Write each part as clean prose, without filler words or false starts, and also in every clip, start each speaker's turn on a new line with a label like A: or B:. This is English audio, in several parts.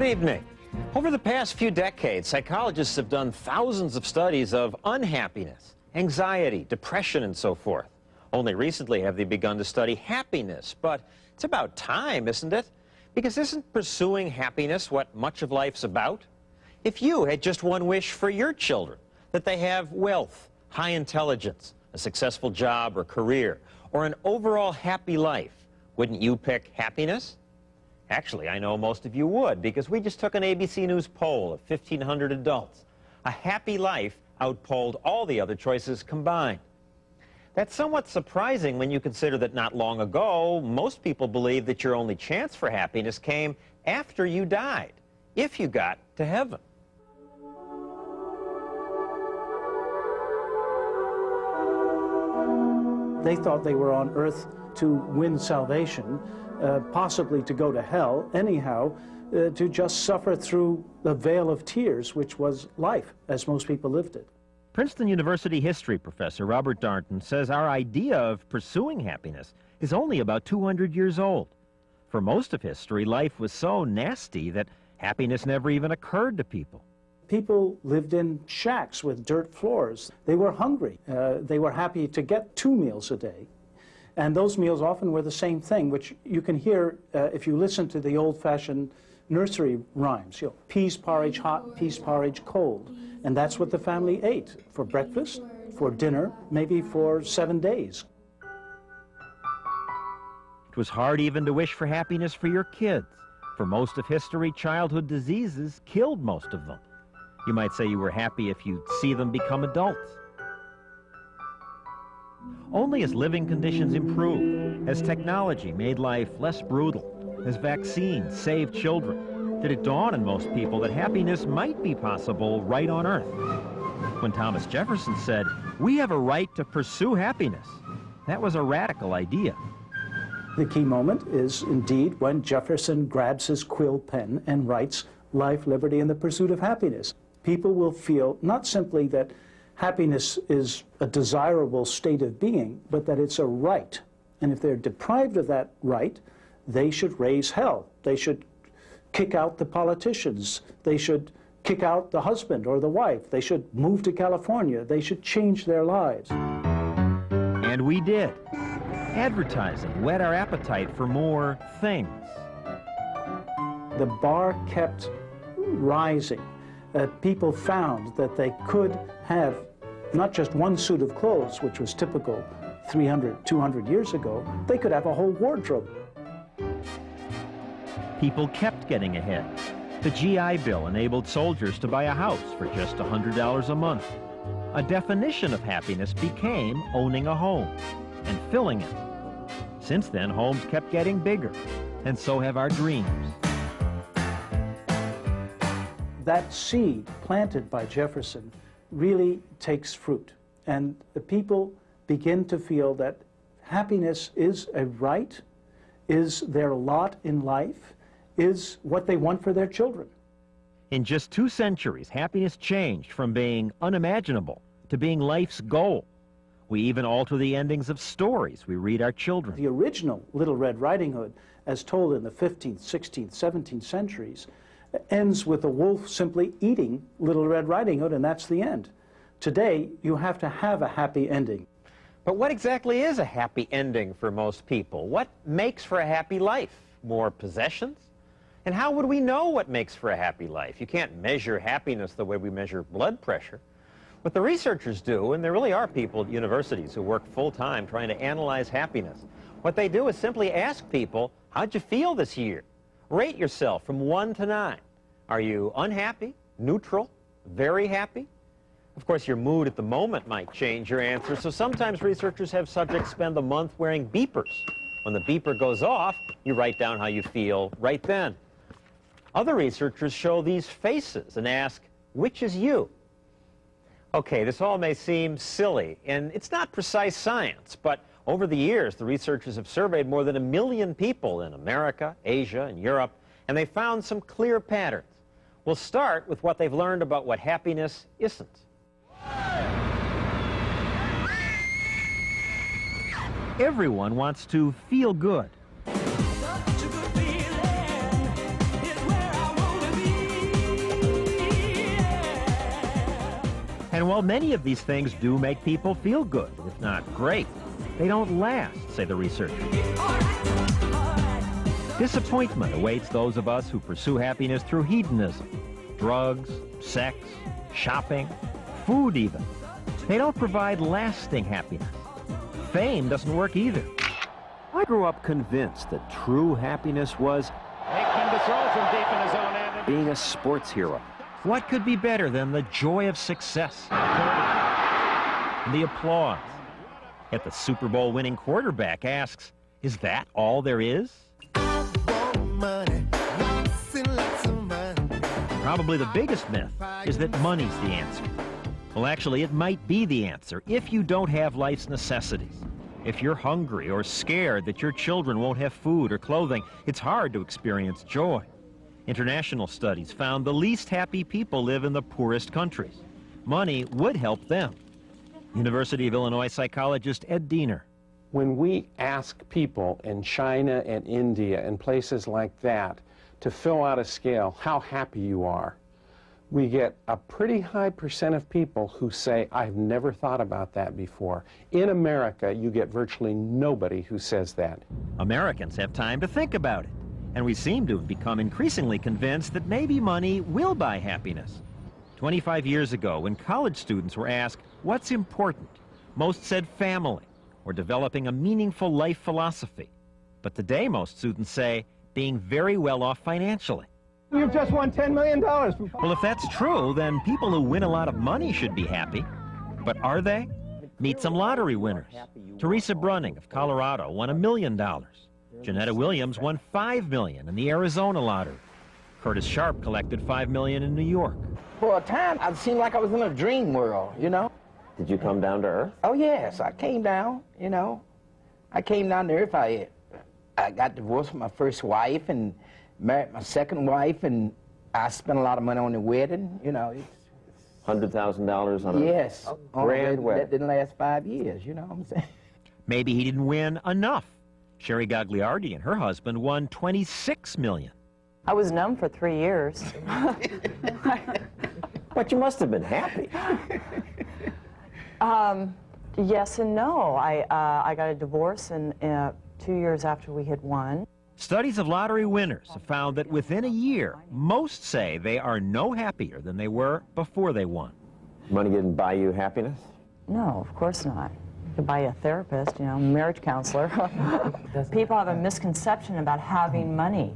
A: evening. Over the past few decades, psychologists have done thousands of studies of unhappiness, anxiety, depression, and so forth. Only recently have they begun to study happiness, but it's about time, isn't it? Because isn't pursuing happiness what much of life's about? If you had just one wish for your children, that they have wealth, high intelligence, a successful job or career, or an overall happy life, wouldn't you pick happiness? Actually, I know most of you would, because we just took an ABC News poll of 1,500 adults. A happy life outpolled all the other choices combined. That's somewhat surprising when you consider that not long ago, most people believed that your only chance for happiness came after you died, if you got to heaven.
B: They thought they were on earth to win salvation, possibly to go to hell, anyhow, to just suffer through the veil of tears, which was life, as most people lived it.
A: Princeton University history professor Robert Darnton says our idea of pursuing happiness is only about 200 years old. For most of history, life was so nasty that happiness never even occurred to people.
B: People lived in shacks with dirt floors. They were hungry. They were happy to get 2 meals a day. And those meals often were the same thing, which you can hear if you listen to the old-fashioned nursery rhymes. You know, peas porridge hot, peas porridge cold. And that's what the family ate for breakfast, for dinner, maybe for 7 days.
A: It was hard even to wish for happiness for your kids. For most of history, childhood diseases killed most of them. You might say you were happy if you'd see them become adults. Only as living conditions improved, as technology made life less brutal, as vaccines saved children, did it dawn on most people that happiness might be possible right on Earth. When Thomas Jefferson said, "We have a right to pursue happiness," that was a radical idea.
B: The key moment is indeed when Jefferson grabs his quill pen and writes, "Life, liberty, and the pursuit of happiness." People will feel not simply that happiness is a desirable state of being, but that it's a right. And if they're deprived of that right, they should raise hell. They should kick out the politicians. They should kick out the husband or the wife. They should move to California. They should change their lives.
A: And we did. Advertising whet our appetite for more things.
B: The bar kept rising. People found that they could have not just one suit of clothes, which was typical 300, 200 years ago, they could have a whole wardrobe.
A: People kept getting ahead. The GI Bill enabled soldiers to buy a house for just $100 a month. A definition of happiness became owning a home and filling it. Since then, homes kept getting bigger, and so have our dreams.
B: That seed planted by Jefferson really takes fruit, and the people begin to feel that happiness is a right, is their lot in life, is what they want for their children.
A: In just 2 centuries, happiness changed from being unimaginable to being life's goal. We even alter the endings of stories we read our children.
B: The original Little Red Riding Hood, as told in the 15th, 16th, 17th centuries, ends with a wolf simply eating Little Red Riding Hood, and that's the end. Today, you have to have a happy ending.
A: But what exactly is a happy ending for most people? What makes for a happy life? More possessions? And how would we know what makes for a happy life? You can't measure happiness the way we measure blood pressure. What the researchers do, and there really are people at universities who work full-time trying to analyze happiness, what they do is simply ask people, how'd you feel this year? Rate yourself from 1 to 9. Are you unhappy, neutral, very happy? Of course, your mood at the moment might change your answer, so sometimes researchers have subjects spend a month wearing beepers. When the beeper goes off, you write down how you feel right then. Other researchers show these faces and ask, which is you? Okay, this all may seem silly, and it's not precise science, but over the years, the researchers have surveyed more than 1 million people in America, Asia, and Europe, and they found some clear patterns. We'll start with what they've learned about what happiness isn't. Everyone wants to feel good. And while many of these things do make people feel good, if not great, they don't last, say the researchers. Disappointment awaits those of us who pursue happiness through hedonism. Drugs, sex, shopping, food even. They don't provide lasting happiness. Fame doesn't work either. I grew up convinced that true happiness was
C: Aikman to throw from deep in his own end.
A: being a sports hero. What could be better than the joy of success and the applause? Yet the Super Bowl winning quarterback asks, is that all there is? Probably the biggest myth is that money's the answer. Well, actually, it might be the answer if you don't have life's necessities. If you're hungry or scared that your children won't have food or clothing, it's hard to experience joy. International studies found the least happy people live in the poorest countries. Money would help them. University of Illinois psychologist Ed Diener.
D: When we ask people in China and India and places like that to fill out a scale how happy you are, we get a pretty high percent of people who say, I've never thought about that before. In America, you get virtually nobody who says that.
A: Americans have time to think about it, and we seem to have become increasingly convinced that maybe money will buy happiness. 25 years ago, when college students were asked, what's important? Most said family, or developing a meaningful life philosophy. But today, most students say being very well off financially.
C: You've just won $10 million.
A: Well, if that's true, then people who win a lot of money should be happy. But are they? Meet some lottery winners. Teresa Brunning of Colorado won $1 million. Janetta Williams won $5 million in the Arizona lottery. Curtis Sharp collected $5 million in New York.
E: For a time, I seemed like I was in a dream world, you know?
A: Did you come down to earth?
E: Oh, yes, I came down, you know. I came down to earth. I got divorced from my first wife and married my second wife, and I spent a lot of money on the wedding, you know.
A: $100,000 on a
E: Yes.
A: grand wedding.
E: That didn't last 5 years, you know what I'm saying?
A: Maybe he didn't win enough. Sherry Gagliardi and her husband won $26 million.
F: I was numb for 3 years.
A: But you must have been happy.
F: Yes and no. I got a divorce 2 years after we had won.
A: Studies of lottery winners have found that within a year, most say they are no happier than they were before they won.
G: Money didn't buy you happiness?
F: No, of course not. You could buy a therapist, you know, marriage counselor. People have a misconception about having money.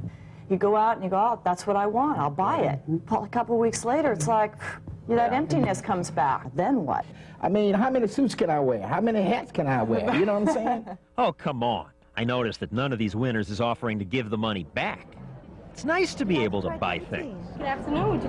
F: You go out and you go, oh, that's what I want, I'll buy it. A couple of weeks later, it's like, that emptiness comes back. Then what?
E: I mean, how many suits can I wear? How many hats can I wear? You know what I'm saying?
A: Oh, come on. I noticed that none of these winners is offering to give the money back. It's nice to be able to buy things.
H: Good afternoon. Would you